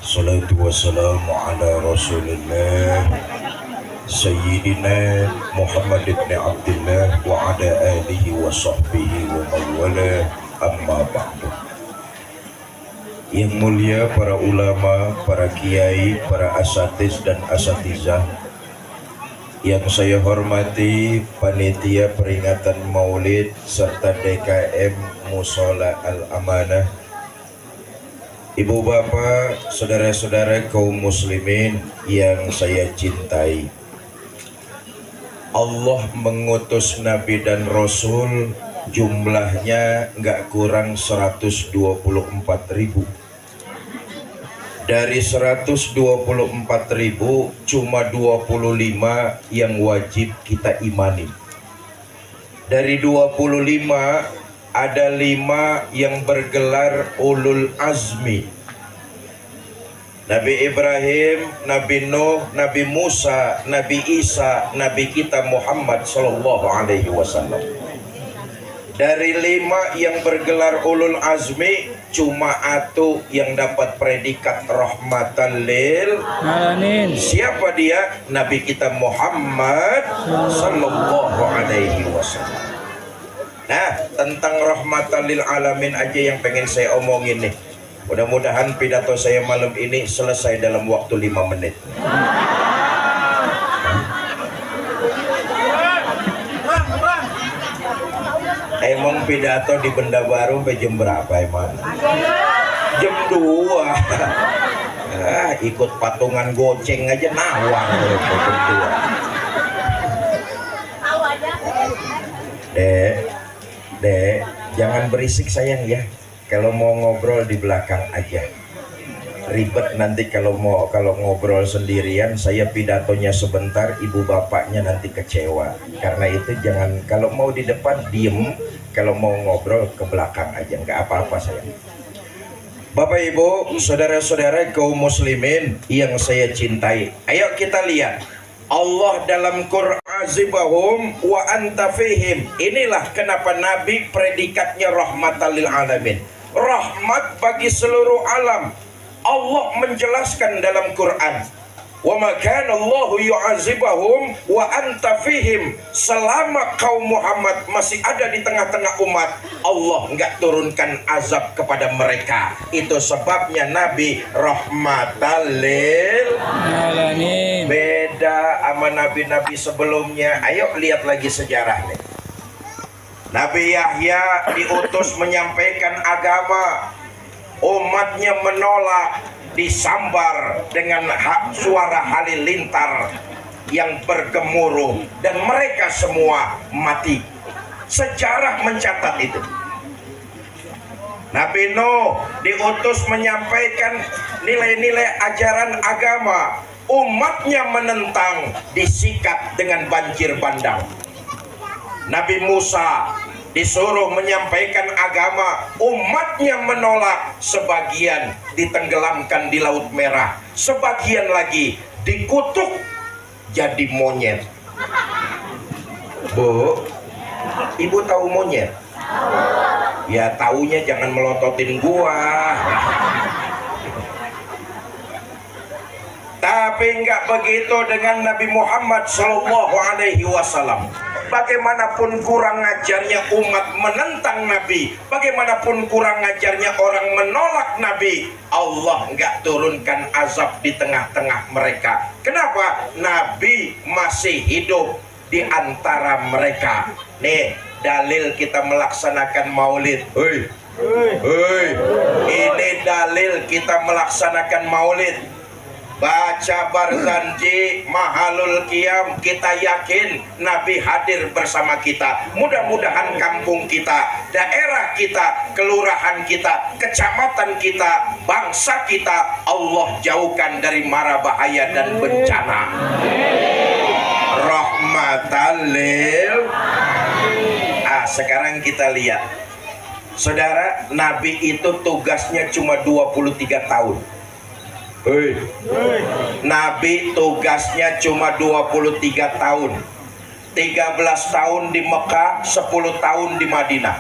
Salatu wassalamu ala rasulillah Sayyidina Muhammad ibn Abdullah wa ala alihi wa sahbihi wa mawala amma ba'du. Yang mulia para ulama, para kiai, para asatiz dan asatizah yang saya hormati, panitia peringatan Maulid serta DKM Mushola Al-Amanah, ibu bapak, saudara-saudara kaum muslimin yang saya cintai. Allah mengutus nabi dan rasul, jumlahnya nggak kurang 124.000. Dari 124.000 cuma 25 yang wajib kita imani. Dari 25 ada 5 yang bergelar ulul azmi. Nabi Ibrahim, Nabi Nuh, Nabi Musa, Nabi Isa, Nabi kita Muhammad sallallahu alaihi wasallam. Dari 5 yang bergelar ulul azmi, cuma atu yang dapat predikat rahmatan lil alamin. Siapa dia? Nabi kita Muhammad sallallahu alaihi wasallam. Nah, tentang rahmatan lil alamin aja yang pengen saya omongin nih. Mudah-mudahan pidato saya malam ini selesai dalam waktu 5 menit. Emang pidato di Benda Baru sampai jam berapa emang? Jam 2. Ikut patungan goceng aja nawar jam 2. Dek, jangan berisik sayang ya. Kalau mau ngobrol di belakang aja. Ribet nanti kalau ngobrol sendirian, saya pidatonya sebentar, ibu bapaknya nanti kecewa. Karena itu jangan, kalau mau di depan diem, kalau mau ngobrol ke belakang aja, nggak apa-apa sayang. Bapak ibu, saudara-saudara kaum muslimin yang saya cintai, ayo kita lihat Allah dalam Quran azibahum wa anta fihim. Inilah kenapa Nabi predikatnya rahmatan lil alamin, rahmat bagi seluruh alam. Allah menjelaskan dalam Quran, wa ma kana Allahu yu'azibahum wa anta fihim. Selama kaum Muhammad masih ada di tengah-tengah umat, Allah enggak turunkan azab kepada mereka. Itu sebabnya Nabi rahmatan lil alamin. Beda sama nabi-nabi sebelumnya. Ayo lihat lagi sejarahnya. Nabi Yahya diutus menyampaikan agama, umatnya menolak, disambar dengan suara halilintar yang bergemuruh dan mereka semua mati. Sejarah mencatat itu. Nabi Nuh diutus menyampaikan nilai-nilai ajaran agama, umatnya menentang, disikat dengan banjir bandang. Nabi Musa disuruh menyampaikan agama, umatnya menolak, sebagian ditenggelamkan di Laut Merah, sebagian lagi dikutuk jadi monyet. Bu, ibu tahu monyet? Ya taunya jangan melototin gua. Tapi enggak begitu dengan Nabi Muhammad sallallahu alaihi wasallam. Bagaimanapun kurang ajarnya umat menentang Nabi, bagaimanapun kurang ajarnya orang menolak Nabi, Allah enggak turunkan azab di tengah-tengah mereka. Kenapa? Nabi masih hidup di antara mereka. Nih, dalil kita melaksanakan maulid. Hei, ini dalil kita melaksanakan maulid. Baca Barzanji, Mahalul Qiyam, kita yakin Nabi hadir bersama kita. Mudah-mudahan kampung kita, daerah kita, kelurahan kita, kecamatan kita, bangsa kita, Allah jauhkan dari mara bahaya dan bencana. Rahmatan lil. Sekarang kita lihat, saudara, Nabi itu tugasnya cuma 23 tahun. Nabi tugasnya cuma 23 tahun. 13 tahun di Mekah, 10 tahun di Madinah.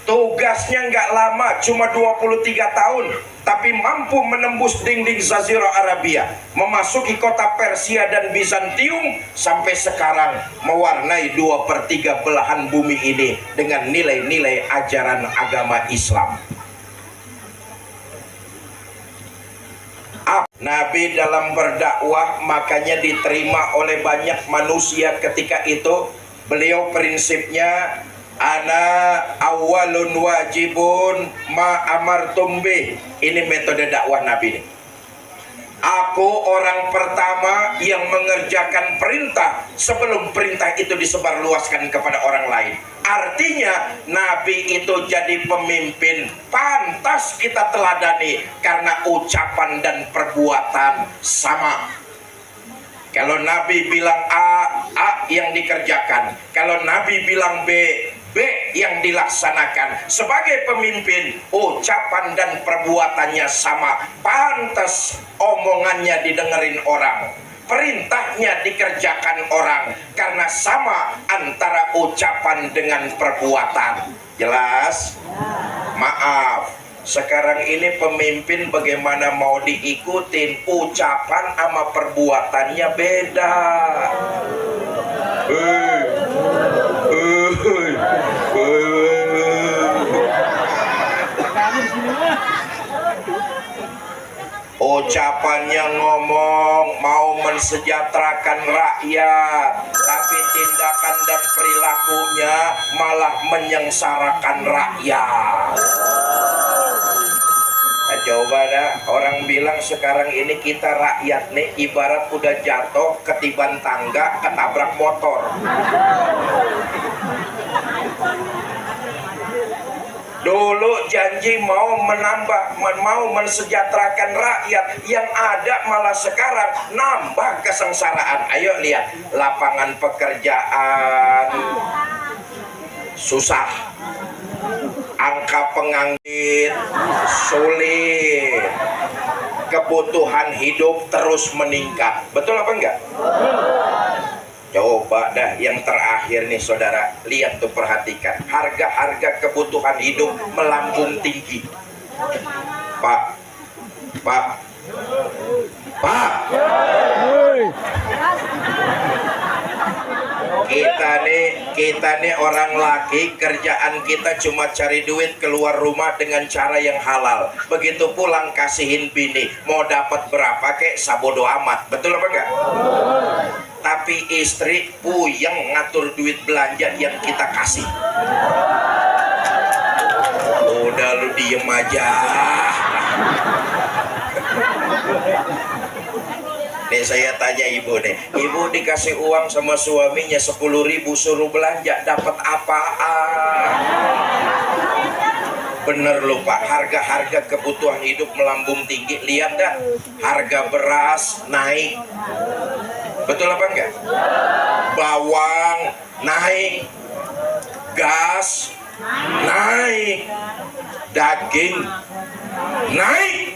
Tugasnya nggak lama, cuma 23 tahun, tapi mampu mampu menembus dinding Jazirah Arabia, memasuki kota Persia dan Bizantium, sampai sekarang mewarnai 2/3 belahan bumi ini dengan nilai-nilai ajaran agama Islam. Nabi dalam berdakwah makanya diterima oleh banyak manusia ketika itu. Beliau prinsipnya, ana awalun wajibun ma amartum bih. Ini metode dakwah Nabi nih. Aku orang pertama yang mengerjakan perintah sebelum perintah itu disebarluaskan kepada orang lain. Artinya Nabi itu jadi pemimpin pantas kita teladani karena ucapan dan perbuatan sama. Kalau Nabi bilang A yang dikerjakan. Kalau Nabi bilang B yang dilaksanakan. Sebagai pemimpin, ucapan dan perbuatannya sama. Pantas omongannya didengerin orang, perintahnya dikerjakan orang, karena sama antara ucapan dengan perbuatan. Jelas? Maaf, sekarang ini pemimpin bagaimana mau diikutin, ucapan sama perbuatannya beda. Ucapannya ngomong mau mensejahterakan rakyat, tapi tindakan dan perilakunya malah menyengsarakan rakyat. Nah, coba dah, orang bilang sekarang ini kita rakyat nih ibarat udah jatuh ketiban tangga ketabrak motor. Dulu janji mau menambah, mau mensejahterakan rakyat, yang ada malah sekarang nambah kesengsaraan. Ayo lihat, lapangan pekerjaan susah, angka pengangguran sulit, kebutuhan hidup terus meningkat. Betul apa enggak? Coba dah yang terakhir nih saudara, lihat tuh, perhatikan, harga-harga kebutuhan hidup melambung tinggi. Pak kita nih orang laki, kerjaan kita cuma cari duit, keluar rumah dengan cara yang halal. Begitu pulang kasihin bini, mau dapat berapa kek sabodo amat. Betul apa enggak? Tapi istri puyeng ngatur duit belanja yang kita kasih. Udah lu diem aja. Nih saya tanya ibu nih, ibu dikasih uang sama suaminya 10.000 suruh belanja, dapat apaan? Bener loh Pak, harga-harga kebutuhan hidup melambung tinggi. Lihat dah, harga beras naik. Betul apa enggak? Bawang naik, gas naik, daging naik,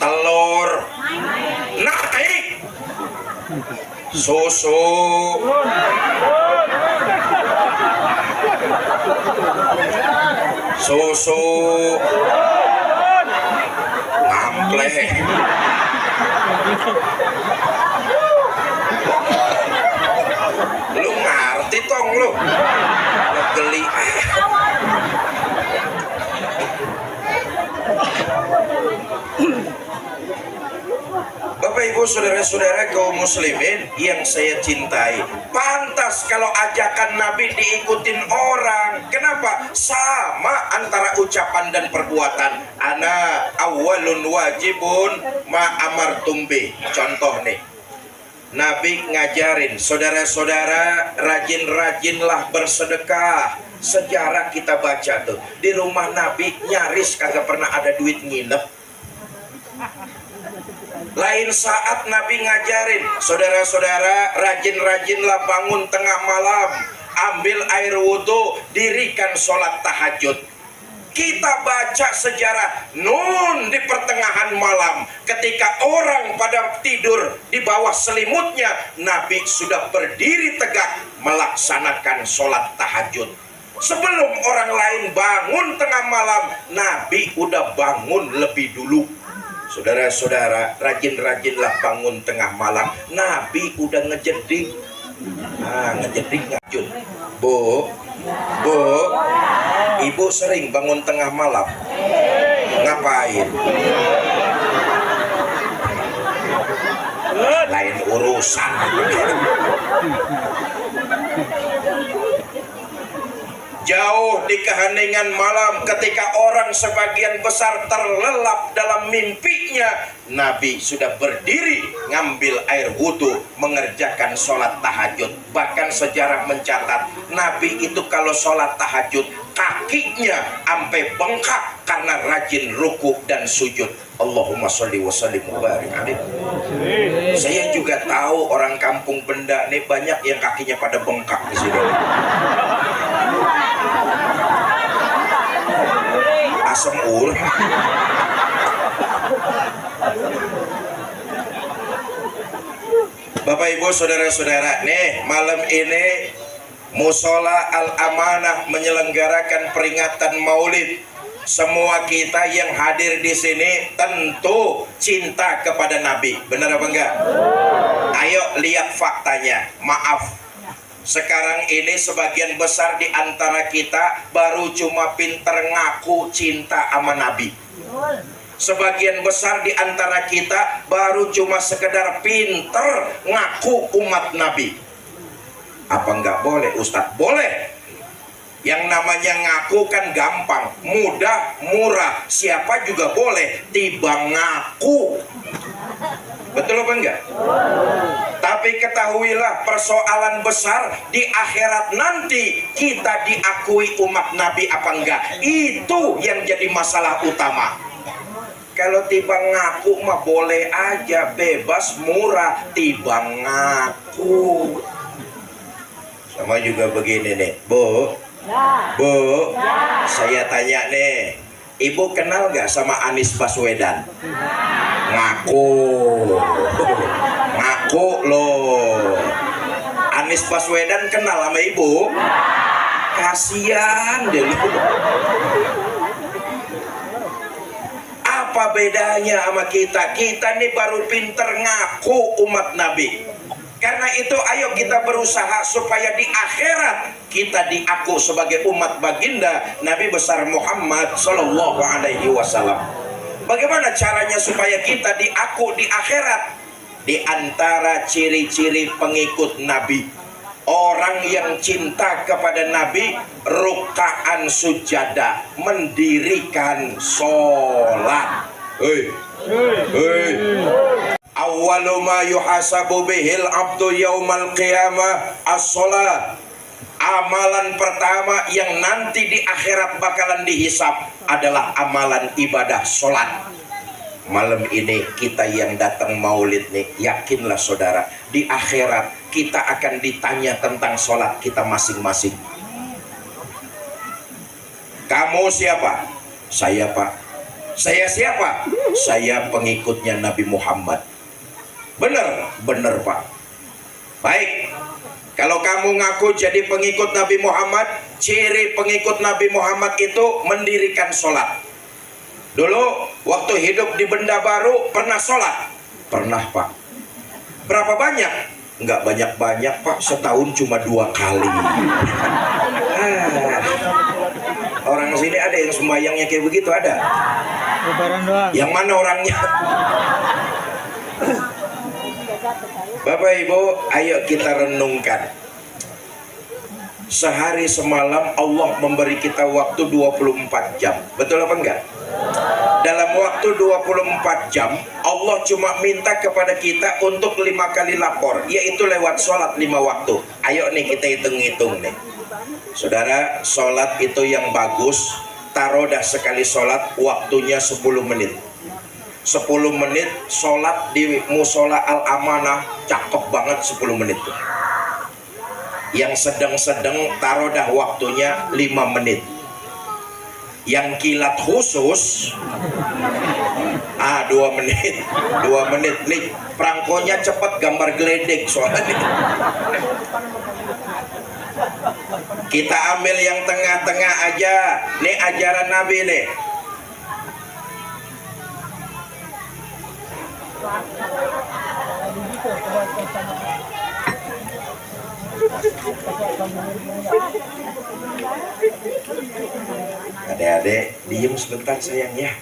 telur naik, susu ngampleh. Lu ngerti tong lu geli. Bapak Ibu saudara-saudara kaum muslimin yang saya cintai, pantas kalau ajakan Nabi diikutin orang. Kenapa? Sama antara ucapan dan perbuatan. Ana awalun wajibun ma amartum bih. Contoh nih, Nabi ngajarin saudara-saudara rajin-rajinlah bersedekah. Sejarah kita baca tuh, di rumah Nabi nyaris kagak pernah ada duit nginep. Lain saat Nabi ngajarin saudara-saudara rajin-rajinlah bangun tengah malam, ambil air wudhu, dirikan sholat tahajud. Kita baca sejarah Nun di pertengahan malam, ketika orang pada tidur di bawah selimutnya, Nabi sudah berdiri tegak melaksanakan sholat tahajud. Sebelum orang lain bangun tengah malam, Nabi udah bangun lebih dulu. Saudara-saudara, rajin-rajinlah bangun tengah malam. Nabi udah ngejedik. Ngejedik ngajut. Bu, ibu sering bangun tengah malam. Ngapain? Lain urusan. Jauh di keheningan malam, ketika orang sebagian besar terlelap dalam mimpinya, Nabi sudah berdiri ngambil air wudhu, mengerjakan sholat tahajud. Bahkan sejarah mencatat, Nabi itu kalau sholat tahajud kakinya sampai bengkak karena rajin ruku dan sujud. Allahumma sholli wa sallim wa barik alaihi. Saya juga tahu orang kampung Benda nih banyak yang kakinya pada bengkak di sini. Asam ul. Bapak Ibu saudara-saudara, nih malam ini Musola Al Amanah menyelenggarakan peringatan Maulid. Semua kita yang hadir di sini tentu cinta kepada Nabi, benar apa enggak? Ayo lihat faktanya. Maaf, sekarang ini sebagian besar di antara kita baru cuma pinter ngaku cinta sama Nabi. Sebagian besar di antara kita baru cuma sekedar pinter ngaku umat Nabi. Apa enggak boleh Ustadz? Boleh. Yang namanya ngaku kan gampang, mudah, murah. Siapa juga boleh tiba ngaku. Betul apa enggak? Tapi ketahuilah, persoalan besar di akhirat nanti, kita diakui umat Nabi apa enggak, itu yang jadi masalah utama. Kalau tiba ngaku mah boleh aja, bebas, murah, tiba ngaku. Sama juga begini nih, Bu, saya tanya nih, Ibu kenal gak sama Anies Baswedan? Ngaku loh. Anies Baswedan kenal sama Ibu? Kasian deh. Apa bedanya sama kita? Kita nih baru pinter ngaku umat Nabi. Karena itu ayo kita berusaha supaya di akhirat kita diaku sebagai umat baginda Nabi besar Muhammad Sallallahu Alaihi Wasallam. Bagaimana caranya supaya kita diaku di akhirat? Di antara ciri-ciri pengikut Nabi, orang yang cinta kepada Nabi, rukaan sujada, mendirikan sholat. Awwalu ma yuhasabu bihil abdu yaumal qiyamah as-sholat. Amalan pertama yang nanti di akhirat bakalan dihisap adalah amalan ibadah sholat. Malam ini kita yang datang maulid nih, yakinlah saudara, di akhirat kita akan ditanya tentang sholat kita masing-masing. Kamu siapa? Saya Pak. Saya siapa? Saya pengikutnya Nabi Muhammad. Bener Pak. Baik, kalau kamu ngaku jadi pengikut Nabi Muhammad, ciri pengikut Nabi Muhammad itu mendirikan sholat. Dulu waktu hidup di Benda Baru pernah sholat? Pernah Pak. Berapa banyak? Enggak banyak-banyak Pak, setahun cuma 2 kali. Orang sini ada yang sembahyangnya kayak begitu, ada? Yang mana orangnya? Bapak Ibu, ayo kita renungkan. Sehari semalam Allah memberi kita waktu 24 jam. Betul apa enggak? Dalam waktu 24 jam Allah cuma minta kepada kita untuk 5 kali lapor, yaitu lewat sholat 5 waktu. Ayo nih kita hitung-hitung nih. Saudara, sholat itu yang bagus, taruh dah sekali sholat waktunya 10 menit. 10 menit sholat di Musola Al Amanah, cakep banget 10 menit tuh. Yang sedang-sedang taruh dah waktunya 5 menit. Yang kilat khusus 2 menit. 2 menit nih, perangkonya cepet, gambar geledek soalnya. Kita ambil yang tengah-tengah aja. Nih ajaran Nabi nih. Adik-adik, diem sebentar sayang ya.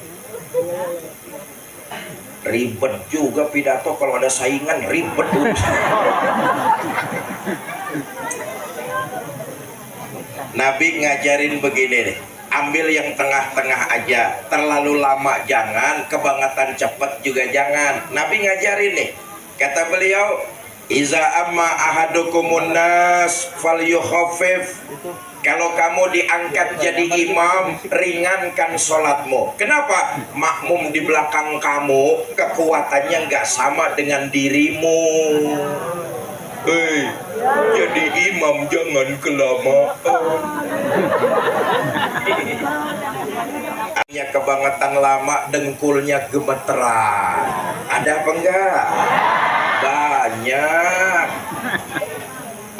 Ribet juga pidato kalau ada saingan, ribet. Nabi ngajarin begini nih, ambil yang tengah-tengah aja, terlalu lama jangan, kebangetan cepet juga jangan. Nabi ngajarin nih, kata beliau, iza amma ahadukumun nas falyukhaffif. Kalau kamu diangkat jadi imam, ringankan sholatmu. Kenapa? Makmum di belakang kamu kekuatannya nggak sama dengan dirimu. Hei, jadi imam jangan kelamaan. Hanya kebangetan lama, dengkulnya gemeteran. Ada apa enggak? Banyak.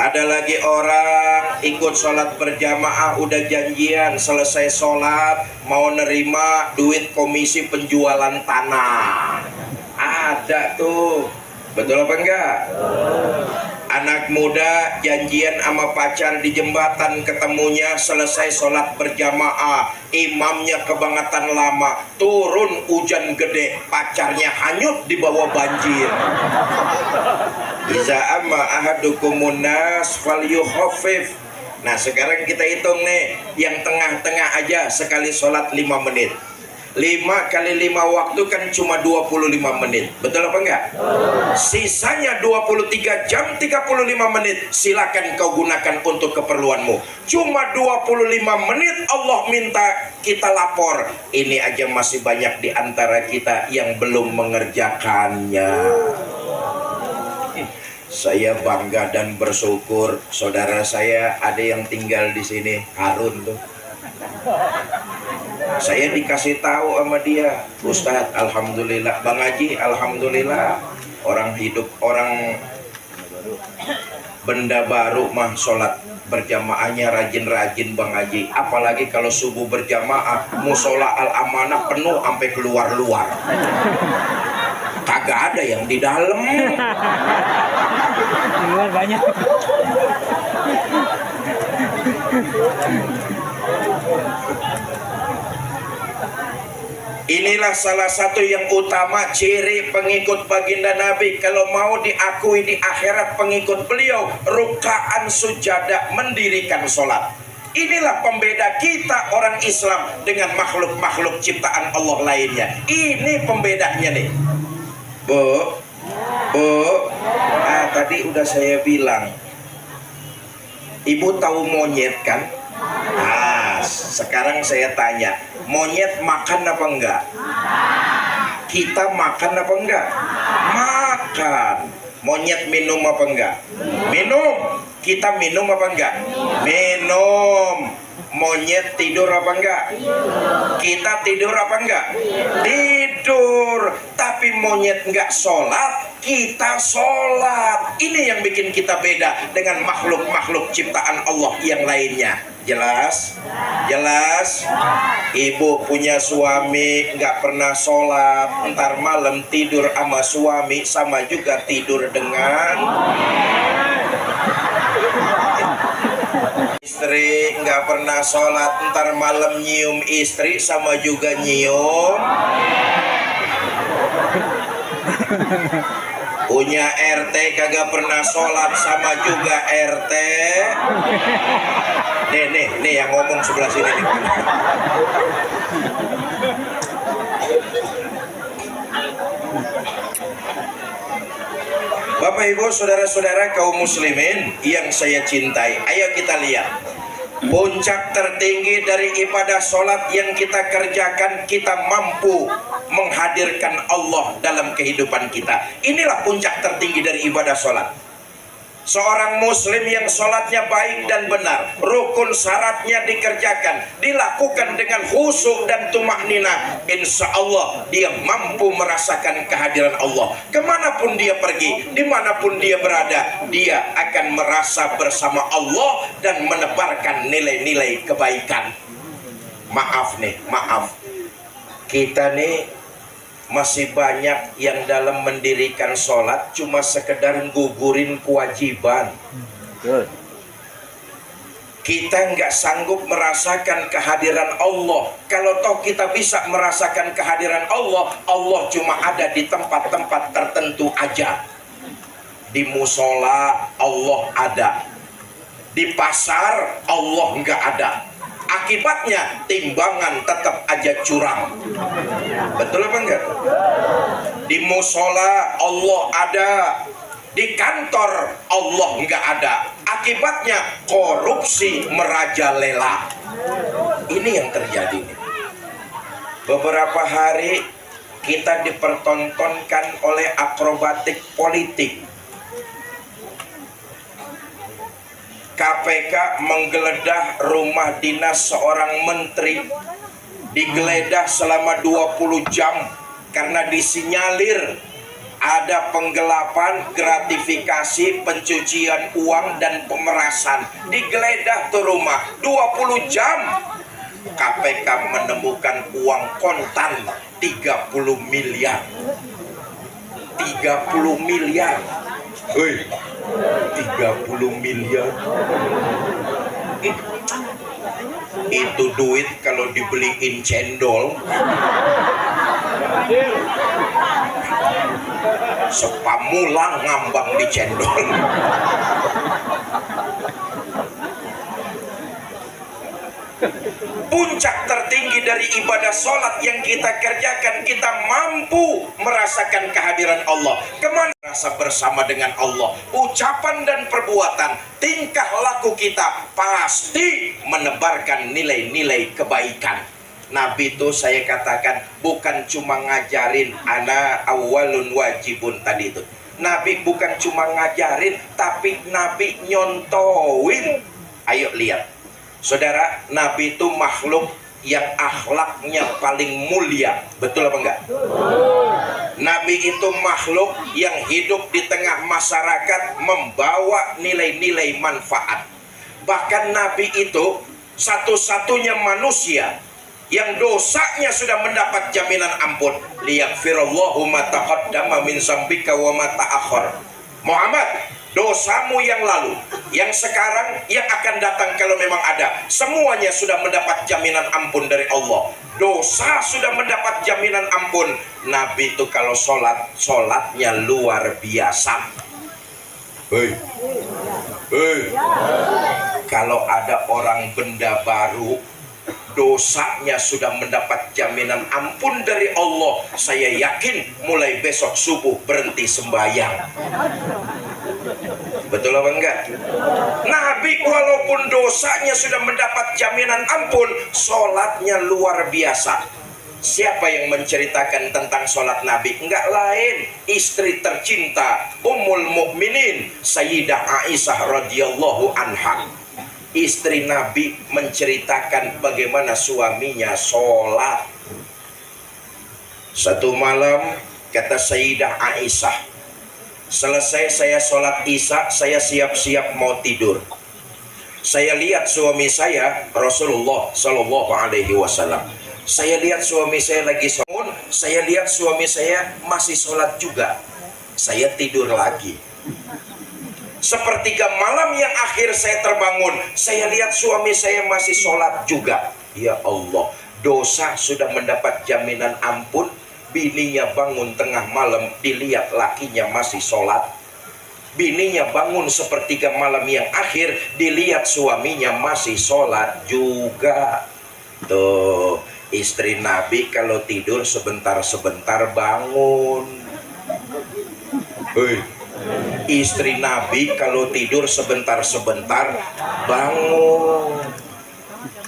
Ada lagi orang ikut sholat berjamaah, udah janjian selesai sholat mau nerima duit komisi penjualan tanah. Ada tuh, betul apa enggak? Anak muda janjian sama pacar di jembatan, ketemunya selesai sholat berjamaah, imamnya kebangetan lama, turun hujan gede, pacarnya hanyut di bawah banjir. Iza amma ahadukumun nas falyukhaffif. Nah sekarang kita hitung nih, yang tengah-tengah aja sekali sholat 5 menit. 5 kali 5 waktu kan cuma 25 menit. Betul apa enggak? Sisanya 23 jam 35 menit silakan kau gunakan untuk keperluanmu. Cuma 25 menit Allah minta kita lapor. Ini aja masih banyak di antara kita yang belum mengerjakannya. Saya bangga dan bersyukur saudara saya ada yang tinggal di sini, Harun tuh. Saya dikasih tahu sama dia, Ustadz, alhamdulillah, Bang Haji, alhamdulillah, orang hidup, orang benda baru mah sholat berjamaahnya rajin-rajin Bang Haji. Apalagi kalau subuh berjamaah, musola Al-Amanah penuh sampai keluar-luar. Kagak ada yang di dalam. Luar banyak. Inilah salah satu yang utama ciri pengikut baginda Nabi. Kalau mau diakui di akhirat pengikut beliau, rukaan sujada, mendirikan sholat. Inilah pembeda kita orang Islam dengan makhluk-makhluk ciptaan Allah lainnya. Ini pembedanya nih. Bu, tadi udah saya bilang, Ibu tahu monyet kan? Sekarang saya tanya, monyet makan apa enggak? Kita makan apa enggak? Makan. Monyet minum apa enggak? Minum. Kita minum apa enggak? Minum. Monyet tidur apa enggak? Kita tidur apa enggak? Tidur. Tapi monyet enggak sholat, kita sholat. Ini yang bikin kita beda dengan makhluk-makhluk ciptaan Allah yang lainnya. Jelas? Jelas? Ibu punya suami nggak pernah sholat, ntar malam tidur sama suami, sama juga tidur dengan istri. Nggak pernah sholat, ntar malam nyium istri, sama juga nyium. Punya RT kagak pernah sholat, sama juga RT. Nih yang ngomong sebelah sini nih. Bapak Ibu saudara-saudara kaum muslimin yang saya cintai, ayo kita lihat puncak tertinggi dari ibadah sholat yang kita kerjakan, kita mampu menghadirkan Allah dalam kehidupan kita. Inilah puncak tertinggi dari ibadah sholat. Seorang muslim yang sholatnya baik dan benar, rukun syaratnya dikerjakan, dilakukan dengan khusyuk dan tumakninah, insya Allah dia mampu merasakan kehadiran Allah. Kemanapun dia pergi, dimanapun dia berada, dia akan merasa bersama Allah dan menebarkan nilai-nilai kebaikan. Maaf kita nih masih banyak yang dalam mendirikan sholat cuma sekedar gugurin kewajiban. Kita nggak sanggup merasakan kehadiran Allah. Kalau toh kita bisa merasakan kehadiran Allah, Allah cuma ada di tempat-tempat tertentu aja. Di musola Allah ada, di pasar Allah nggak ada. Akibatnya timbangan tetap aja curang. Betul apa enggak? Di musola Allah ada, di kantor Allah enggak ada. Akibatnya korupsi merajalela. Ini yang terjadi. Beberapa hari kita dipertontonkan oleh akrobatik politik. KPK menggeledah rumah dinas seorang menteri, digeledah selama 20 jam karena disinyalir ada penggelapan, gratifikasi, pencucian uang dan pemerasan. Digeledah tuh rumah 20 jam. KPK menemukan uang kontan 30 miliar. 30 miliar. Hei, 30 miliar itu duit kalau dibeliin cendol sepamulang ngambang di cendol. Puncak tertinggi dari ibadah sholat yang kita kerjakan, kita mampu merasakan kehadiran Allah. Kemana rasa bersama dengan Allah, ucapan dan perbuatan, tingkah laku kita pasti menebarkan nilai-nilai kebaikan. Nabi itu saya katakan bukan cuma ngajarin ana awalun wajibun tadi itu. Nabi bukan cuma ngajarin, tapi Nabi nyontoin. Ayo lihat saudara, Nabi itu makhluk yang akhlaknya paling mulia. Betul apa enggak? Nabi itu makhluk yang hidup di tengah masyarakat membawa nilai-nilai manfaat. Bahkan Nabi itu satu-satunya manusia yang dosanya sudah mendapat jaminan ampun. Liyaghfirallahu ma taqaddama min dzambika wa ma ta'akhkhar. Muhammad, dosamu yang lalu, yang sekarang, yang akan datang kalau memang ada, semuanya sudah mendapat jaminan ampun dari Allah. Dosa sudah mendapat jaminan ampun. Nabi itu kalau sholat, sholatnya luar biasa. Hei, kalau ada orang benda baru, dosanya sudah mendapat jaminan ampun dari Allah, saya yakin mulai besok subuh berhenti sembahyang. Betul apa enggak? Nabi walaupun dosanya sudah mendapat jaminan ampun, sholatnya luar biasa. Siapa yang menceritakan tentang sholat Nabi? Enggak lain, istri tercinta Ummul Mukminin Sayyidah Aisyah radhiyallahu anha. Istri Nabi menceritakan bagaimana suaminya sholat. Satu malam kata Sayyidah Aisyah, selesai saya sholat isya, saya siap-siap mau tidur. Saya lihat suami saya, Rasulullah Shallallahu Alaihi Wasallam. Saya lihat suami saya lagi sholat, saya lihat suami saya masih sholat juga. Saya tidur lagi. Sepertiga malam yang akhir saya terbangun, saya lihat suami saya masih sholat juga. Ya Allah, dosa sudah mendapat jaminan ampun. Bininya bangun tengah malam, dilihat lakinya masih sholat. Bininya bangun sepertiga malam yang akhir, dilihat suaminya masih sholat juga. Tuh, istri Nabi kalau tidur sebentar-sebentar bangun. Hei, istri Nabi kalau tidur sebentar-sebentar bangun.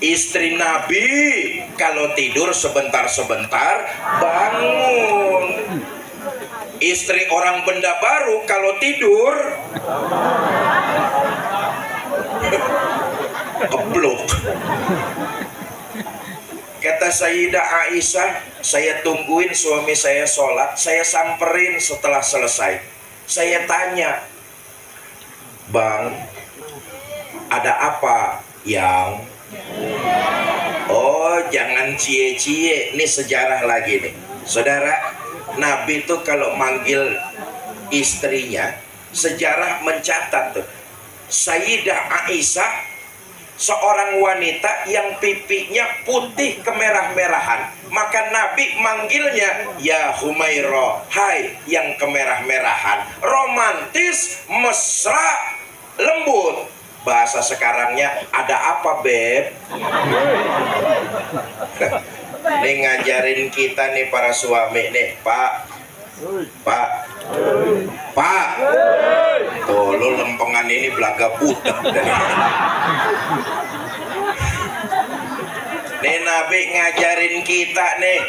Istri Nabi kalau tidur sebentar-sebentar bangun. Istri orang benda baru kalau tidur keblok. Kata Sayyidah Aisyah, saya tungguin suami saya sholat, saya samperin setelah selesai. Saya tanya, Bang, ada apa yang? Oh, jangan cie-cie, ini sejarah lagi nih. Saudara, Nabi itu kalau manggil istrinya, sejarah mencatat tuh, Sayyidah Aisyah seorang wanita yang pipinya putih kemerah-merahan, maka Nabi manggilnya ya Humairah, hai yang kemerah-merahan, romantis, mesra, lembut. Bahasa sekarangnya, ada apa beb? Ini ngajarin kita nih para suami nih, Pak, tuh lu lempengan ini belaga budak. Nih Nabi ngajarin kita nih,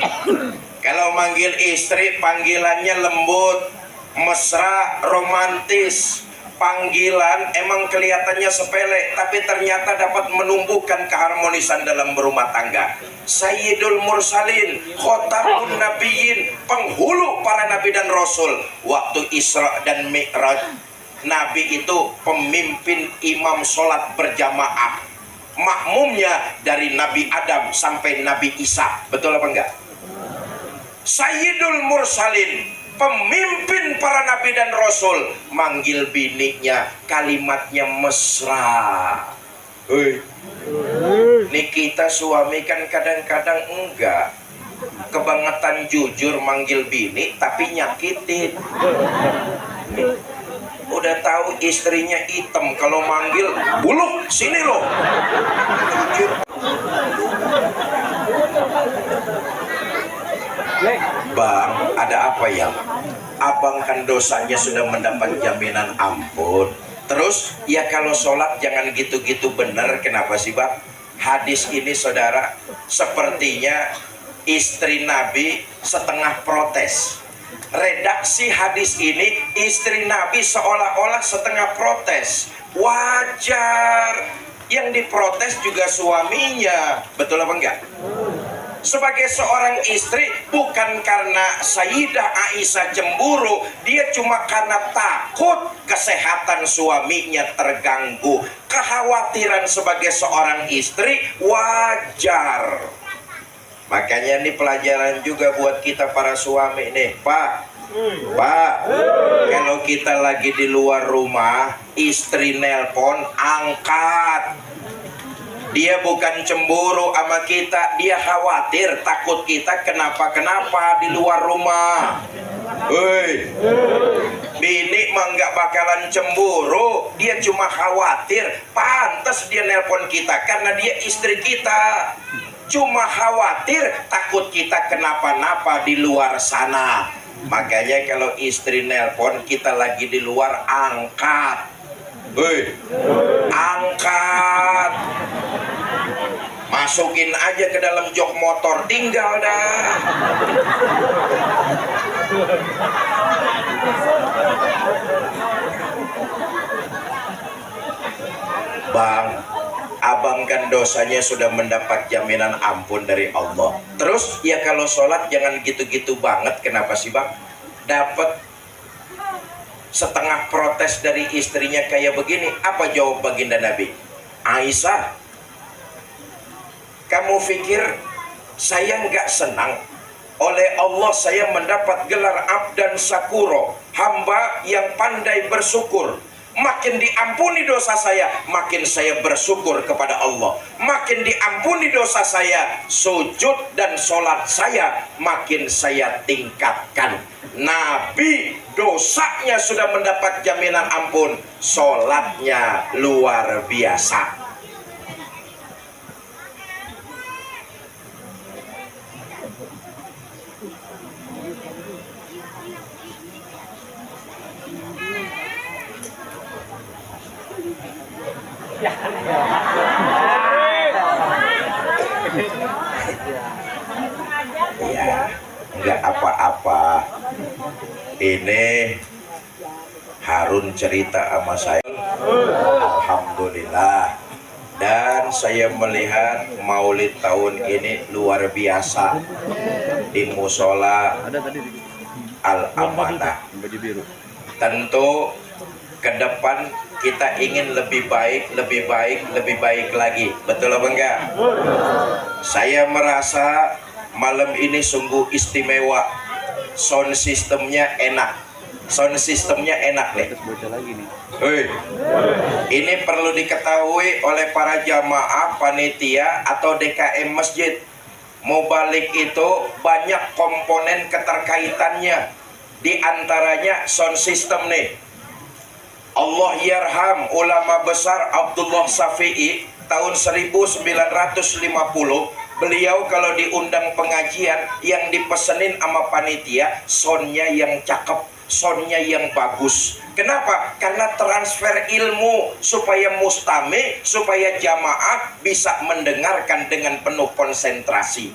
kalau manggil istri panggilannya lembut, mesra, romantis. Panggilan emang kelihatannya sepele, tapi ternyata dapat menumbuhkan keharmonisan dalam berumah tangga. Sayyidul Mursalin, Khotamun Nabiyyin, penghulu para nabi dan rasul. Waktu Isra dan Mi'raj, Nabi itu pemimpin imam sholat berjamaah. Makmumnya dari Nabi Adam sampai Nabi Isa. Betul apa enggak? Sayyidul Mursalin, pemimpin para nabi dan rasul, manggil bininya kalimatnya mesra. Nih kita suami kan kadang-kadang enggak, kebangetan jujur manggil bini tapi nyakitin. Udah tahu istrinya hitam, kalau manggil buluk sini loh. Jujur. Bang, ada apa ya? Abang kan dosanya sudah mendapat jaminan ampun. Terus ya kalau sholat jangan gitu-gitu bener. Kenapa sih bang? Hadis ini saudara, sepertinya istri Nabi setengah protes. Redaksi hadis ini, istri Nabi seolah-olah setengah protes. Wajar, yang diprotes juga suaminya. Betul apa enggak? Sebagai seorang istri, bukan karena Sayyidah Aisyah cemburu, dia cuma karena takut kesehatan suaminya terganggu. Kekhawatiran sebagai seorang istri wajar. Makanya ini pelajaran juga buat kita para suami nih, Pak, kalau kita lagi di luar rumah, istri nelpon, angkat. Dia bukan cemburu sama kita, dia khawatir, takut kita kenapa-kenapa di luar rumah. Bini mah nggak bakalan cemburu, dia cuma khawatir. Pantas dia nelpon kita karena dia istri kita. Cuma khawatir, takut kita kenapa-napa di luar sana. Makanya kalau istri nelpon kita lagi di luar, angkat. Angkat, masukin aja ke dalam jok motor, tinggal dah. Bang, abang kan dosanya sudah mendapat jaminan ampun dari Allah. Terus ya kalau sholat jangan gitu-gitu banget. Kenapa sih bang? Dapat setengah protes dari istrinya kayak begini. Apa jawab baginda Nabi? Aisyah, kamu pikir saya nggak senang? Oleh Allah saya mendapat gelar abdan syakuro, hamba yang pandai bersyukur. Makin diampuni dosa saya, makin saya bersyukur kepada Allah. Makin diampuni dosa saya, sujud dan sholat saya makin saya tingkatkan. Nabi dosanya sudah mendapat jaminan ampun, sholatnya luar biasa. Ya, nggak apa-apa. Ini Harun cerita sama saya, alhamdulillah. Dan saya melihat maulid tahun ini luar biasa di musola Al-Amanah. Tentu ke depan kita ingin lebih baik, lebih baik, lebih baik lagi. Betul apa enggak? Saya merasa malam ini sungguh istimewa. Sound sistemnya enak. Sound sistemnya enak nih. Ini perlu diketahui oleh para jamaah, panitia atau DKM masjid. Mau balik itu banyak komponen keterkaitannya. Di antaranya sound system nih. Allah yarham ulama besar Abdullah Syafi'i tahun 1950. Beliau kalau diundang pengajian yang dipesenin sama panitia, soundnya yang cakep, soundnya yang bagus. Kenapa? Karena transfer ilmu supaya mustami, supaya jamaah bisa mendengarkan dengan penuh konsentrasi.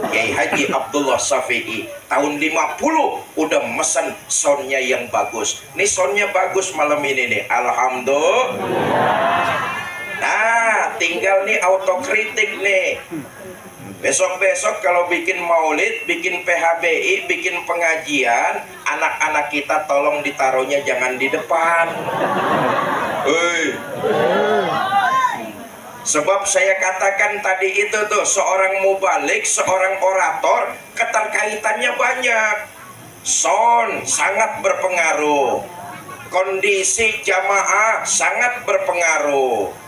Kiai Haji Abdullah Syafi'i tahun 50 udah mesen soundnya yang bagus. Nih soundnya bagus malam ini nih, alhamdulillah. Nah, tinggal nih autokritik nih. Besok-besok kalau bikin maulid, bikin PHBI, bikin pengajian, anak-anak kita tolong ditaruhnya jangan di depan. Sebab saya katakan tadi itu tuh, seorang mubalik, seorang orator, keterkaitannya banyak. Sound sangat berpengaruh. Kondisi jamaah sangat berpengaruh.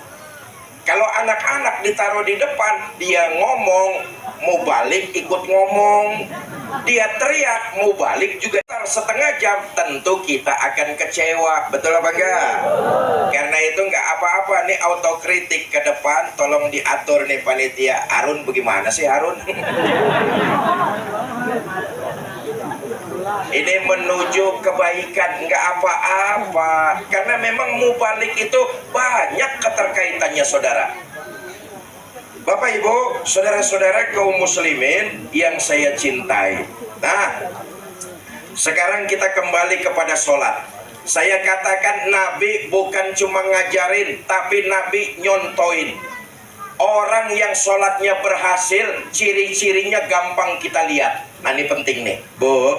Kalau anak-anak ditaruh di depan, dia ngomong, mau balik ikut ngomong. Dia teriak, mau balik juga setengah jam, tentu kita akan kecewa. Betul apa enggak? Karena itu enggak apa-apa nih, autokritik ke depan, tolong diatur nih panitia. Harun bagaimana sih Harun? Ini menuju kebaikan, enggak apa-apa. Karena memang mubalik itu banyak keterkaitannya, saudara. Bapak Ibu, saudara-saudara kaum muslimin yang saya cintai. Nah, sekarang kita kembali kepada sholat. Saya katakan Nabi bukan cuma ngajarin, tapi Nabi nyontoin. Orang yang sholatnya berhasil, ciri-cirinya gampang kita lihat. Nah ini penting nih, Bu.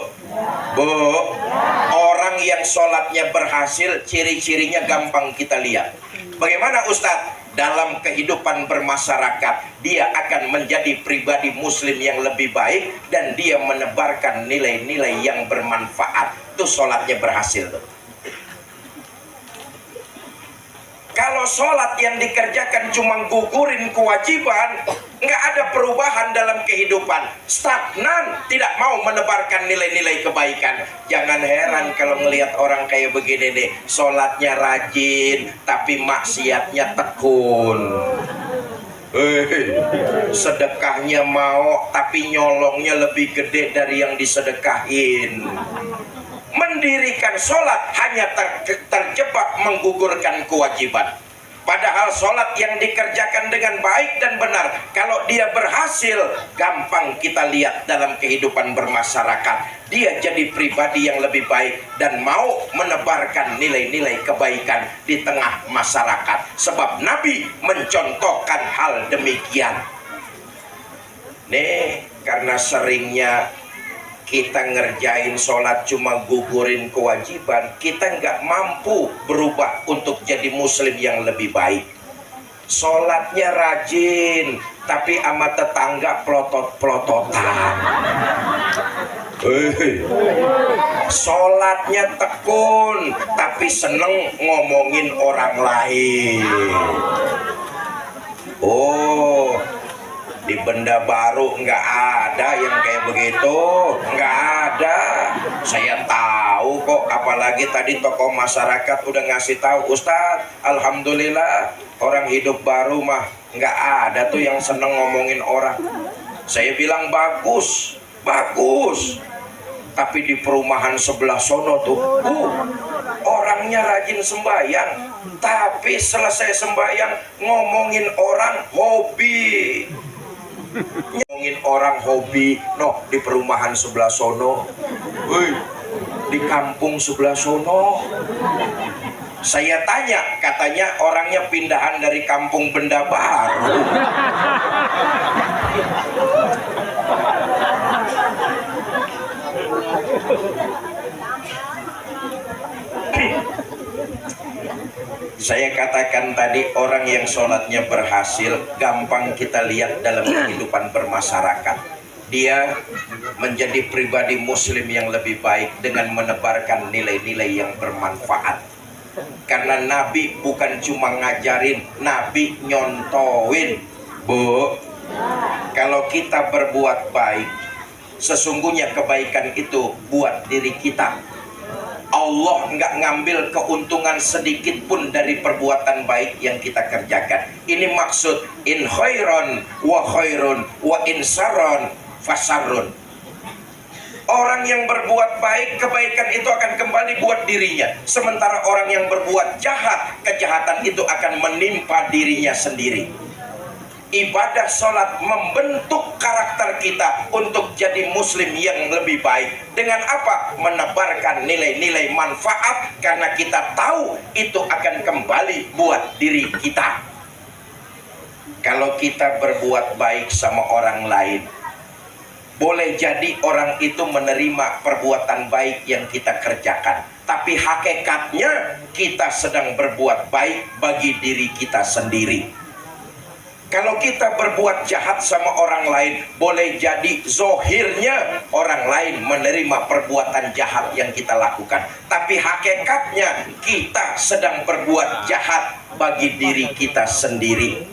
Orang yang sholatnya berhasil, ciri-cirinya gampang kita lihat. Bagaimana Ustadz? Dalam kehidupan bermasyarakat, dia akan menjadi pribadi muslim yang lebih baik, dan dia menebarkan nilai-nilai yang bermanfaat. Itu sholatnya berhasil tuh. Kalau sholat yang dikerjakan cuma gugurin kewajiban, nggak ada perubahan dalam kehidupan, stagnan, tidak mau menebarkan nilai-nilai kebaikan. Jangan heran kalau ngelihat orang kayak begini nih, sholatnya rajin tapi maksiatnya tekun. Sedekahnya mau tapi nyolongnya lebih gede dari yang disedekahin. Mendirikan sholat hanya terjebak menggugurkan kewajiban. Padahal sholat yang dikerjakan dengan baik dan benar, kalau dia berhasil, gampang kita lihat dalam kehidupan bermasyarakat. Dia jadi pribadi yang lebih baik dan mau menebarkan nilai-nilai kebaikan di tengah masyarakat. Sebab Nabi mencontohkan hal demikian. Nih, karena seringnya kita ngerjain sholat cuma gugurin kewajiban, kita nggak mampu berubah untuk jadi muslim yang lebih baik. Sholatnya rajin tapi sama tetangga pelotot-pelototan. Sholatnya tekun tapi seneng ngomongin orang lain. Oh, di Benda Baru nggak ada yang kayak begitu, nggak ada. Saya tahu kok, apalagi tadi tokoh masyarakat udah ngasih tahu, Ustadz, alhamdulillah orang hidup baru mah nggak ada tuh yang seneng ngomongin orang. Saya bilang bagus, bagus. Tapi di perumahan sebelah sono tuh, orangnya rajin sembahyang, tapi selesai sembahyang ngomongin orang hobi. Ngomongin orang hobi, di perumahan sebelah sono, di di kampung sebelah sono. Saya tanya, katanya orangnya pindahan dari kampung Benda Baru. Saya katakan tadi, orang yang sholatnya berhasil gampang kita lihat dalam kehidupan bermasyarakat. Dia menjadi pribadi muslim yang lebih baik dengan menebarkan nilai-nilai yang bermanfaat. Karena Nabi bukan cuma ngajarin, Nabi nyontoin. Bu, kalau kita berbuat baik, sesungguhnya kebaikan itu buat diri kita. Allah nggak ngambil keuntungan sedikit pun dari perbuatan baik yang kita kerjakan. Ini maksud in khairon wa khairun wa in saron fasarun. Orang yang berbuat baik, kebaikan itu akan kembali buat dirinya. Sementara orang yang berbuat jahat, kejahatan itu akan menimpa dirinya sendiri. Ibadah sholat membentuk karakter kita untuk jadi muslim yang lebih baik. Dengan apa? Menebarkan nilai-nilai manfaat, karena kita tahu itu akan kembali buat diri kita. Kalau kita berbuat baik sama orang lain, boleh jadi orang itu menerima perbuatan baik yang kita kerjakan, tapi hakikatnya kita sedang berbuat baik bagi diri kita sendiri. Kalau kita berbuat jahat sama orang lain, boleh jadi zohirnya orang lain menerima perbuatan jahat yang kita lakukan, tapi hakikatnya kita sedang berbuat jahat bagi diri kita sendiri.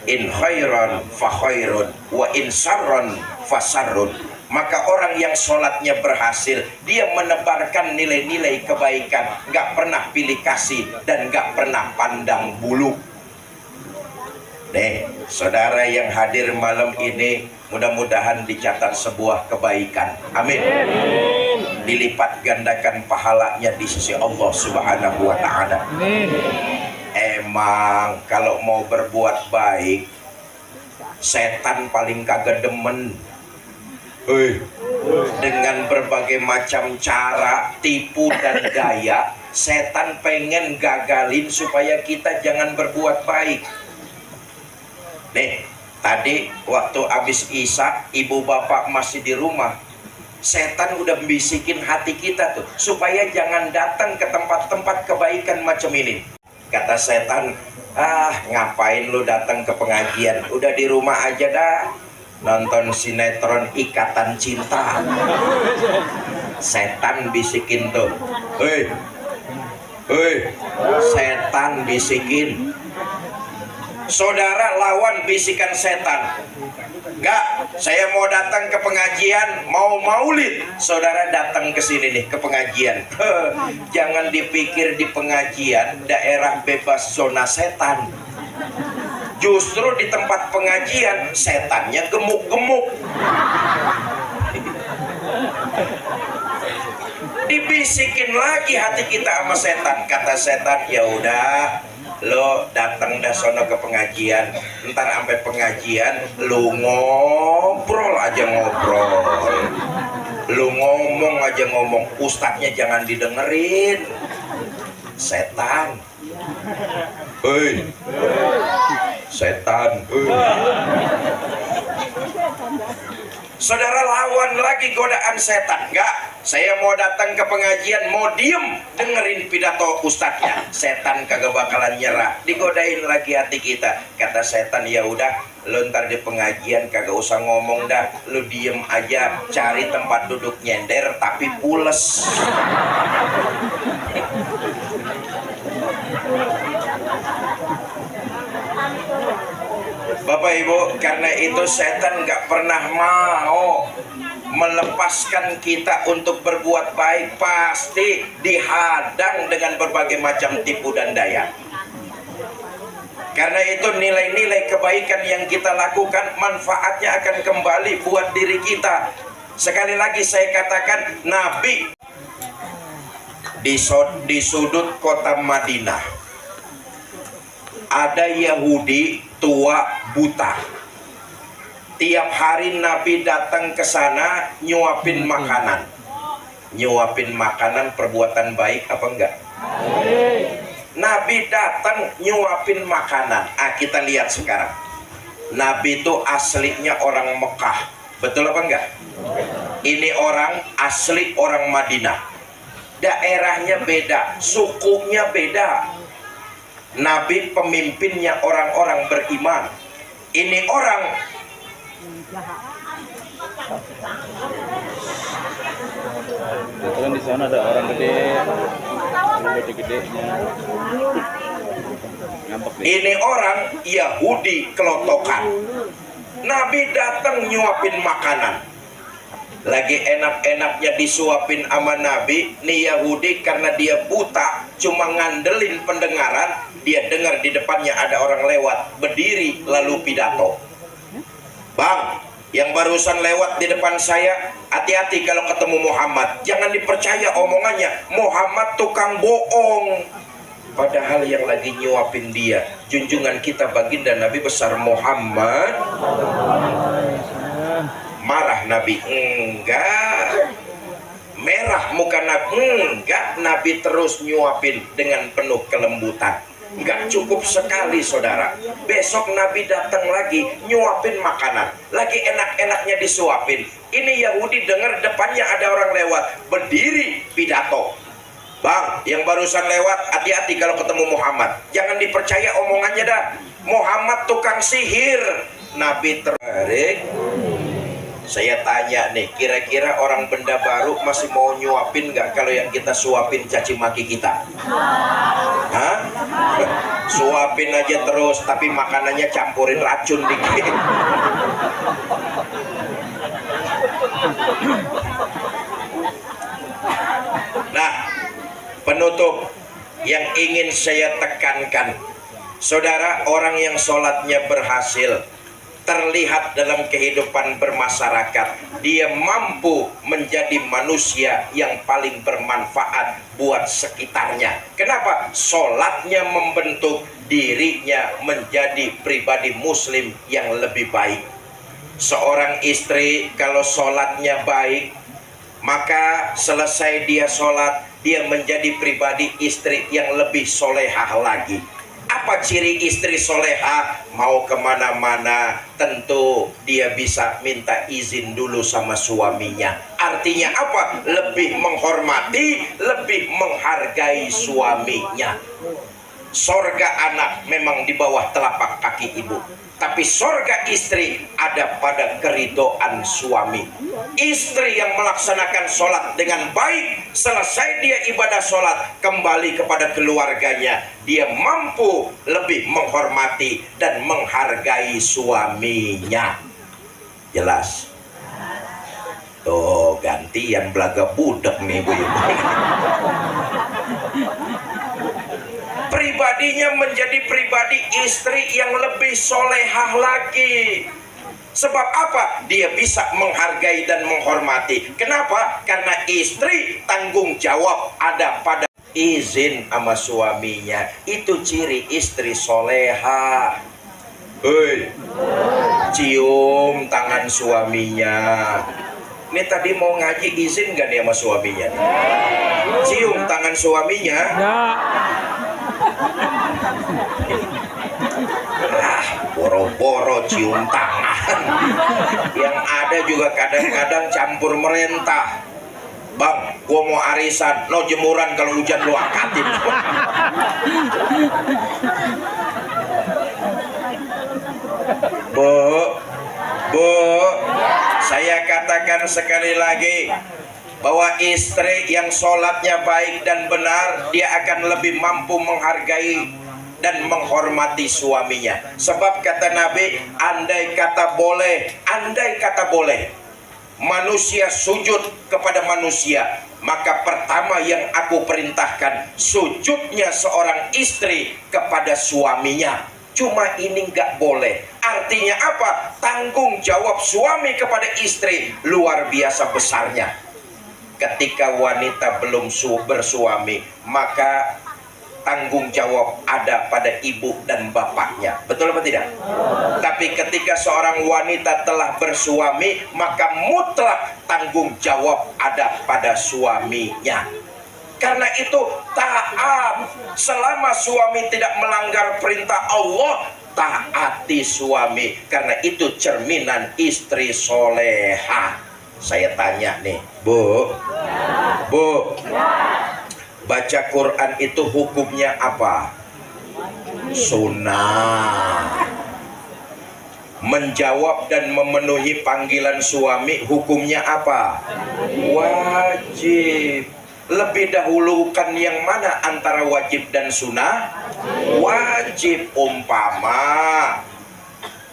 In khairan fa khairun wa in sarron fa sarrun. Maka orang yang sholatnya berhasil, dia menebarkan nilai-nilai kebaikan, gak pernah pilih kasih dan gak pernah pandang bulu. Saudara yang hadir malam ini, mudah-mudahan dicatat sebuah kebaikan. Amin. Dilipat gandakan pahalanya di sisi Allah Subhanahu wa ta'ala. Emang kalau mau berbuat baik, setan paling kagak demen. Dengan berbagai macam cara, tipu dan gaya, setan pengen gagalin supaya kita jangan berbuat baik. Tadi waktu habis Isya, ibu bapak masih di rumah, setan udah bisikin hati kita tuh supaya jangan datang ke tempat-tempat kebaikan macam ini. Kata setan, ngapain lu datang ke pengajian, udah di rumah aja dah nonton sinetron Ikatan Cinta. Setan bisikin tuh, setan bisikin. Saudara lawan bisikan setan. Enggak, saya mau datang ke pengajian, mau maulid. Saudara datang ke sini nih, ke pengajian. Jangan dipikir di pengajian daerah bebas zona setan. Justru di tempat pengajian setannya gemuk-gemuk. Dibisikin lagi hati kita sama setan. Kata setan, ya udah, lo datang dah sono ke pengajian, ntar sampai pengajian lo ngobrol aja ngobrol, lo ngomong aja ngomong, ustadznya jangan didengerin. Setan, setan. Saudara lawan lagi godaan setan. Enggak, saya mau datang ke pengajian, mau diem dengerin pidato ustadznya. Setan kagak bakalan nyerah. Digodain lagi hati kita. Kata setan, ya udah, lu ntar di pengajian kagak usah ngomong dah, lu diem aja, cari tempat duduk nyender tapi pules. Bapak Ibu, karena itu setan gak pernah mau melepaskan kita untuk berbuat baik. Pasti dihadang dengan berbagai macam tipu dan daya. Karena itu nilai-nilai kebaikan yang kita lakukan, manfaatnya akan kembali buat diri kita. Sekali lagi saya katakan, Nabi di sudut kota Madinah ada Yahudi tua buta. Tiap hari Nabi datang ke sana nyuapin makanan. nyuapin makanan perbuatan baik apa enggak? Nabi datang nyuapin makanan. Kita lihat sekarang. Nabi itu aslinya orang Mekah, betul apa enggak? Ini orang asli orang Madinah. Daerahnya beda, sukunya beda. Nabi pemimpinnya orang-orang beriman. Ini orang Kebetulan di sana ada orang gede-gedenya. Ini orang Yahudi kelotokan. Nabi datang nyuapin makanan. Lagi enak-enaknya disuapin sama Nabi. Nih Yahudi karena dia buta, cuma ngandelin pendengaran. Dia dengar di depannya ada orang lewat, berdiri lalu pidato. Bang, yang barusan lewat di depan saya, hati-hati kalau ketemu Muhammad. Jangan dipercaya omongannya, Muhammad tukang bohong. Padahal yang lagi nyuapin dia junjungan kita baginda Nabi besar Muhammad. Marah Nabi? Enggak. Merah muka Nabi? Enggak. Nabi terus nyuapin dengan penuh kelembutan. Enggak cukup sekali saudara. Besok Nabi datang lagi nyuapin makanan. Lagi enak-enaknya disuapin. Ini Yahudi dengar depannya ada orang lewat, berdiri pidato. Bang, yang barusan lewat, hati-hati kalau ketemu Muhammad. Jangan dipercaya omongannya dah. Muhammad tukang sihir. Nabi tertarik. Saya tanya nih, kira-kira orang benda baru masih mau nyuapin nggak kalau yang kita suapin caci maki kita? Hah? Suapin aja terus, tapi makanannya campurin racun dikit. Nah, penutup yang ingin saya tekankan, saudara, orang yang sholatnya berhasil, terlihat dalam kehidupan bermasyarakat, dia mampu menjadi manusia yang paling bermanfaat buat sekitarnya. Kenapa? Sholatnya membentuk dirinya menjadi pribadi muslim yang lebih baik. Seorang istri kalau sholatnya baik, maka selesai dia sholat, dia menjadi pribadi istri yang lebih solehah lagi. Apa ciri istri soleha? Mau kemana-mana tentu dia bisa minta izin dulu sama suaminya. Artinya apa? Lebih menghormati, lebih menghargai suaminya. Sorga anak memang di bawah telapak kaki ibu, tapi sorga istri ada pada keridhaan suami. Istri yang melaksanakan sholat dengan baik, selesai dia ibadah sholat, kembali kepada keluarganya, dia mampu lebih menghormati dan menghargai suaminya. Jelas? Tuh gantian belaga budek nih bu. Pribadinya menjadi pribadi istri yang lebih solehah lagi. Sebab apa? Dia bisa menghargai dan menghormati. Kenapa? Karena istri tanggung jawab ada pada izin sama suaminya. Itu ciri istri soleha. Hei, cium tangan suaminya. Ini tadi mau ngaji izin gak nih sama suaminya? Cium tangan suaminya. Boro-boro cium tangan. Yang ada juga kadang-kadang campur merentah. Bang, gua mau arisan, no jemuran kalau hujan lu angkatin. Bu, saya katakan sekali lagi bahwa istri yang sholatnya baik dan benar, dia akan lebih mampu menghargai dan menghormati suaminya. Sebab kata Nabi, andai kata boleh manusia sujud kepada manusia, maka pertama yang aku perintahkan sujudnya seorang istri kepada suaminya. Cuma ini nggak boleh. Artinya apa? Tanggung jawab suami kepada istri luar biasa besarnya. Ketika wanita belum bersuami, maka tanggung jawab ada pada ibu dan bapaknya. Betul apa tidak? Tapi ketika seorang wanita telah bersuami, maka mutlak tanggung jawab ada pada suaminya. Karena itu taat. Selama suami tidak melanggar perintah Allah, taati suami. Karena itu cerminan istri soleha. Saya tanya nih, Bu, baca Quran itu hukumnya apa? Sunnah. Menjawab dan memenuhi panggilan suami hukumnya apa? Wajib. Lebih dahulukan yang mana antara wajib dan sunnah? Wajib. Umpama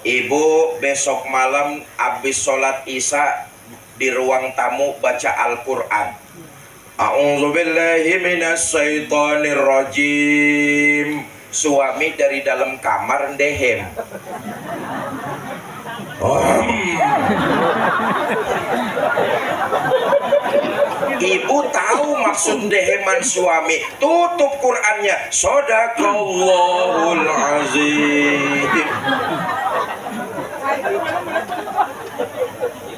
ibu besok malam habis sholat isya di ruang tamu baca Al-Quran, A'udzubillahi minasyaitonirrajim. Suami dari dalam kamar ndehem. Ibu tahu maksud deheman suami, tutup Qurannya. Shadaqallahul azim.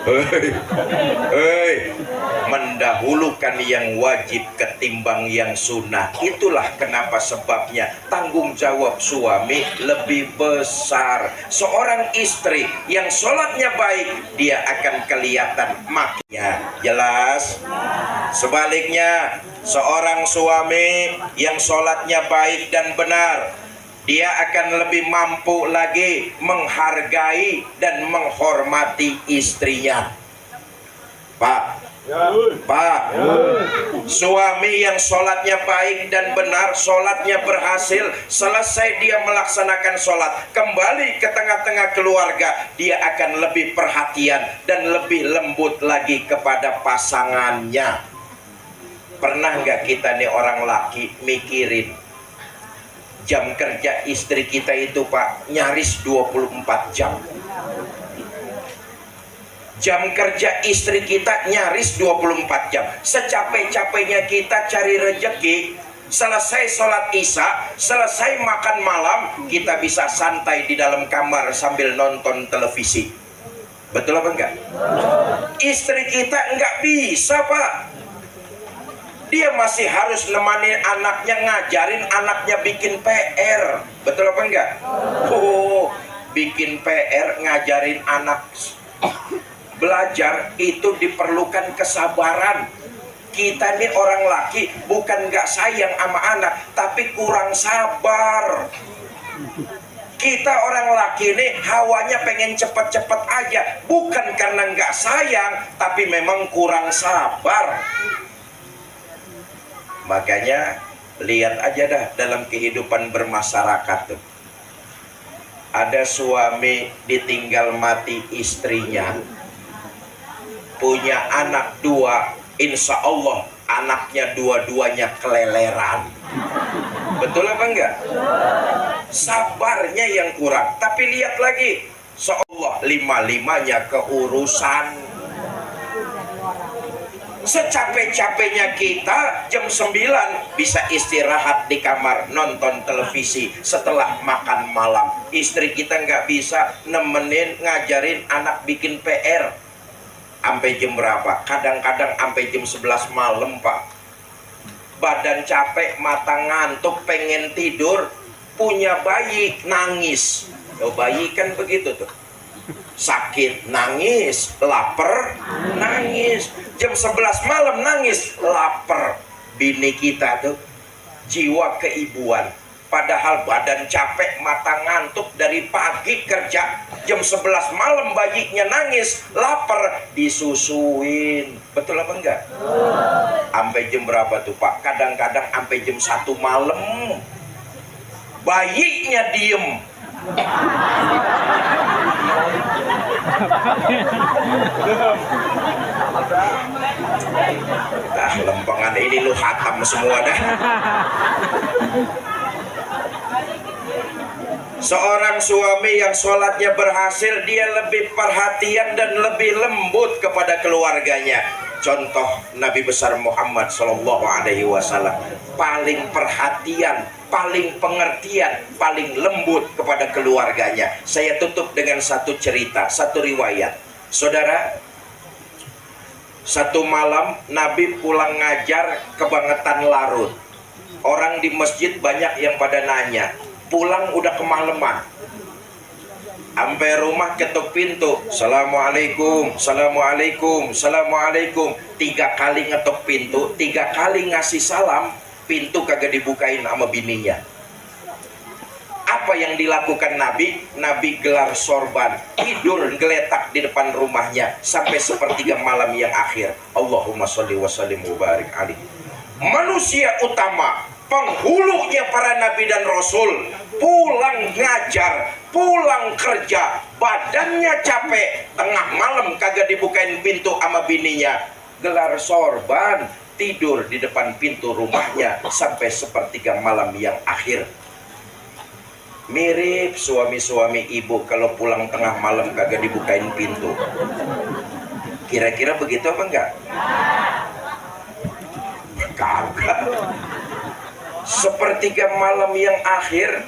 Hei, mendahulukan yang wajib ketimbang yang sunnah. Itulah kenapa sebabnya tanggung jawab suami lebih besar. Seorang istri yang sholatnya baik, dia akan kelihatan maknya. Jelas? Sebaliknya, seorang suami yang sholatnya baik dan benar, dia akan lebih mampu lagi menghargai dan menghormati istrinya. Pak, suami yang sholatnya baik dan benar, sholatnya berhasil, selesai dia melaksanakan sholat, kembali ke tengah-tengah keluarga, dia akan lebih perhatian dan lebih lembut lagi kepada pasangannya. Pernah nggak kita nih orang laki mikirin jam kerja istri kita itu, Pak, nyaris 24 jam. Jam kerja istri kita nyaris 24 jam. Secapek-capeknya kita cari rejeki, selesai sholat isya, selesai makan malam, kita bisa santai di dalam kamar sambil nonton televisi. Betul apa enggak? Istri kita enggak bisa, Pak. Dia masih harus nemani anaknya, ngajarin anaknya bikin PR. Betul apa enggak? Oh, bikin PR, ngajarin anak belajar itu diperlukan kesabaran. Kita ini orang laki bukan enggak sayang sama anak, tapi kurang sabar. Kita orang laki ini hawanya pengen cepet-cepet aja, bukan karena enggak sayang, tapi memang kurang sabar. Makanya lihat aja dah dalam kehidupan bermasyarakat tuh. Ada suami ditinggal mati istrinya, punya anak 2, insya Allah anaknya dua-duanya keleleran. Betul apa enggak? Sabarnya yang kurang. Tapi lihat lagi, seolah 5-5-nya keurusan. Secapek-capeknya kita jam 9 bisa istirahat di kamar nonton televisi setelah makan malam. Istri kita nggak bisa nemenin ngajarin anak bikin PR sampai jam berapa? Kadang-kadang sampai jam 11 malam, Pak. Badan capek, mata ngantuk, pengen tidur, punya bayi nangis. Oh, bayi kan begitu tuh. Sakit nangis, lapar nangis, jam 11 malam nangis, lapar. Bini kita tuh jiwa keibuan, padahal badan capek, mata ngantuk dari pagi kerja, jam 11 malam bayinya nangis, lapar, disusuin. Betul apa enggak? Sampai jam berapa tuh, Pak? Kadang-kadang sampai jam 1 malam bayinya diem. Lempengan ini lu hatam semua dah. Seorang suami yang sholatnya berhasil, dia lebih perhatian dan lebih lembut kepada keluarganya. contoh Nabi besar Muhammad Shallallahu Alaihi Wasallam, paling perhatian, paling pengertian, paling lembut kepada keluarganya. Saya tutup dengan satu cerita, satu riwayat. Saudara, satu malam Nabi pulang ngajar kebangetan larut. Orang di masjid banyak yang pada nanya, pulang udah kemalaman. Sampai rumah ketuk pintu, Assalamualaikum, Assalamualaikum, Assalamualaikum. 3 kali ngetuk pintu, 3 kali ngasih salam, pintu kagak dibukain sama bininya. Apa yang dilakukan Nabi? Nabi gelar sorban, tidur geletak di depan rumahnya sampai sepertiga malam yang akhir. Allahumma sholli wa sallim wa barik alaihi. Manusia utama, penghulunya para nabi dan rasul, pulang ngajar, pulang kerja, badannya capek, tengah malam kagak dibukain pintu sama bininya, gelar sorban, tidur di depan pintu rumahnya sampai sepertiga malam yang akhir. Mirip suami-suami ibu kalau pulang tengah malam kagak dibukain pintu. Kira-kira begitu apa enggak? Kagak. Sepertiga malam yang akhir,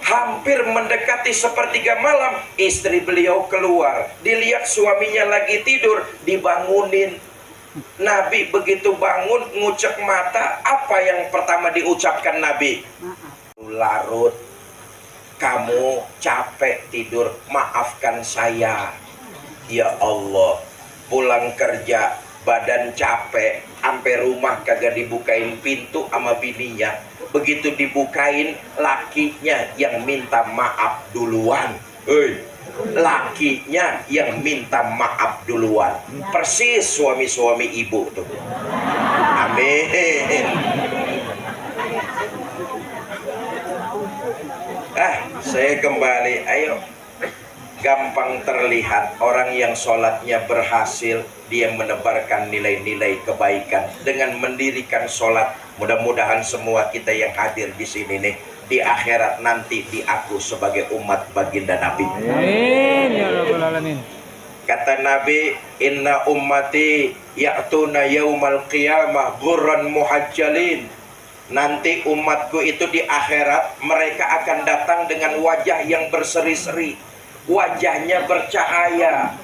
hampir mendekati sepertiga malam, istri beliau keluar, dilihat suaminya lagi tidur, dibangunin. Nabi begitu bangun, ngucek mata, apa yang pertama diucapkan Nabi? Larut, kamu capek tidur, maafkan saya. Ya Allah, pulang kerja, badan capek, sampai rumah kagak dibukain pintu sama bininya. Begitu dibukain, lakinya yang minta maaf duluan. Lakinya yang minta maaf duluan. Persis suami-suami ibu tuh. Amin. Saya kembali, ayo. Gampang terlihat orang yang sholatnya berhasil, dia menebarkan nilai-nilai kebaikan dengan mendirikan sholat. Mudah-mudahan semua kita yang hadir di sini nih, di akhirat nanti diaku sebagai umat baginda Nabi. Amin ya rabbal alamin. Kata Nabi, inna ummati ya'tuna yaumal qiyamah ghurran muhajjalin. Nanti umatku itu di akhirat, mereka akan datang dengan wajah yang berseri-seri, wajahnya bercahaya.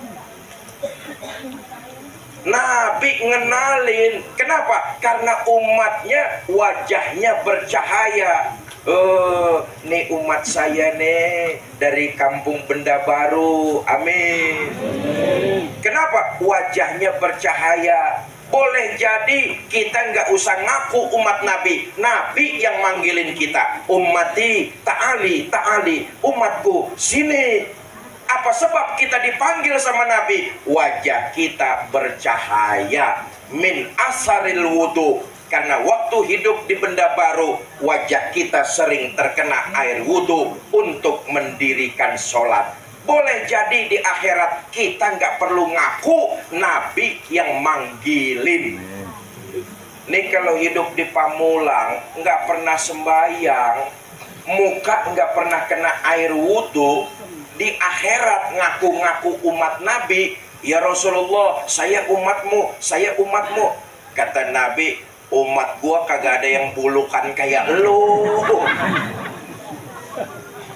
Nabi ngenalin, kenapa? Karena umatnya wajahnya bercahaya. Nih umat saya nih dari kampung Benda Baru. Amin. Kenapa? Wajahnya bercahaya. Boleh jadi kita nggak usah ngaku umat Nabi, Nabi yang manggilin kita. Ummati ta'ali, ta'ali, umatku sini. Apa sebab kita dipanggil sama Nabi? Wajah kita bercahaya. Min asaril wudu. Karena waktu hidup di Benda Baru, wajah kita sering terkena air wudu untuk mendirikan sholat. Boleh jadi di akhirat kita nggak perlu ngaku, Nabi yang manggilin. Nih kalau hidup di Pamulang nggak pernah sembahyang, muka nggak pernah kena air wudu, di akhirat ngaku-ngaku umat Nabi, ya Rasulullah, saya umatmu, saya umatmu. Kata Nabi, umat gua kagak ada yang bulukan kayak lu.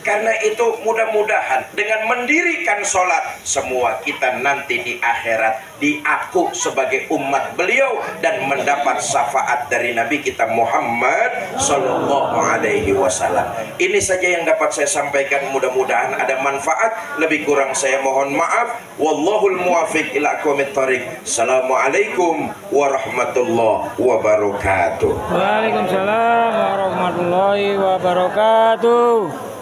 Karena itu mudah-mudahan dengan mendirikan sholat, semua kita nanti di akhirat diaku sebagai umat beliau dan mendapat syafaat dari Nabi kita Muhammad Sallallahu Alaihi Wasallam. Ini saja yang dapat saya sampaikan, mudah-mudahan ada manfaat. Lebih kurang saya mohon maaf. Wallahul muwafiq ila aqwamit thoriq. Assalamualaikum warahmatullahi wabarakatuh. Waalaikumsalam warahmatullahi wabarakatuh.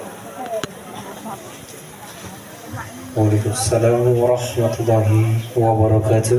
Waalaikumsalam warahmatullahi wabarakatuh.